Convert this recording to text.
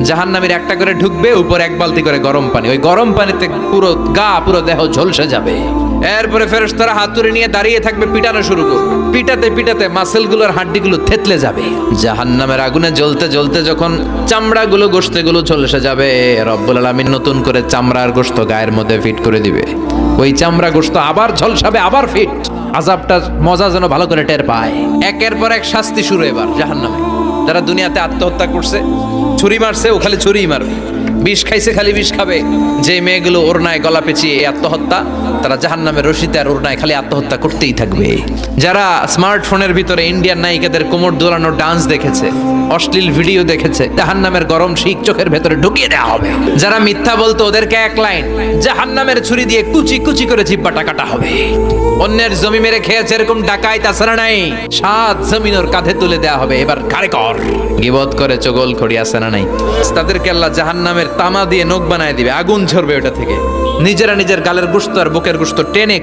জাহান্নামীর একটা করে ঢুকবে, উপর এক বালতি করে গরম পানি, ওই গরম পানিতে পুরো গা পুরো দেহ ঝলসে যাবে। এরপরে ফেরেশতারা হাতুড়ি নিয়ে দাঁড়িয়ে থাকবে, পিটানো শুরু করবে। পিটাতে পিটাতে মাসেলগুলোর হাড্ডিগুলো থেতলে যাবে। জাহান্নামের আগুনে জ্বলতে জ্বলতে যখন চামড়াগুলো গোশতগুলো ঝলসে যাবে, রব্বুল আলামিন নতুন করে চামড়ার গোশত গায়ের মধ্যে ফিট করে দিবে। ওই চামড়া গোশত আবার ঝলসাবে, আবার ফিট। আযাবটা মজা যেন ভালো করে টের পায়। একের পর এক শাস্তি শুরু এবার জাহান্নামে। যারা দুনিয়াতে আত্মহত্যা করছে, ছুরি মারছে, ও খালি ছুরিই মারবে। বিষ খাইছে, খালি বিষ খাবে। যে মেয়েগুলো ওড়নায় গলা পেঁচিয়ে এই আত্মহত্যা, তারা জাহান্নামের রশিতে আর ওড়নায় খালি আত্মহত্যা করতেই থাকবে। যারা স্মার্টফোনের ভিতরে ইন্ডিয়ান নায়িকাদের কোমর দোলানো ডান্স দেখেছে, অশ্লীল ভিডিও দেখেছে, জাহান্নামের গরম শিক চোখের ভেতরে ঢুকিয়ে দেওয়া হবে। যারা মিথ্যা বলতো, ওদেরকে এক লাইন জাহান্নামের ছুরি দিয়ে কুচি কুচি করে জিহ্বাটা কাটা হবে। অন্যের জমি মেরে খেয়েছে এরকম ডাকাইত আছে নাই, 7 জমিন ওর কাঁধে তুলে দেওয়া হবে। এবার ঘাড়ে কর। গীবত করে চগলখড়ি আছে না নাই, তাদেরকে আল্লাহ জাহান্নামের তামা দিয়ে নখ বানায় দিবে, আগুন ঝরবে ওটা থেকে। নিজেরা নিজের গালের গোশত আর বুকের গোশত টেনে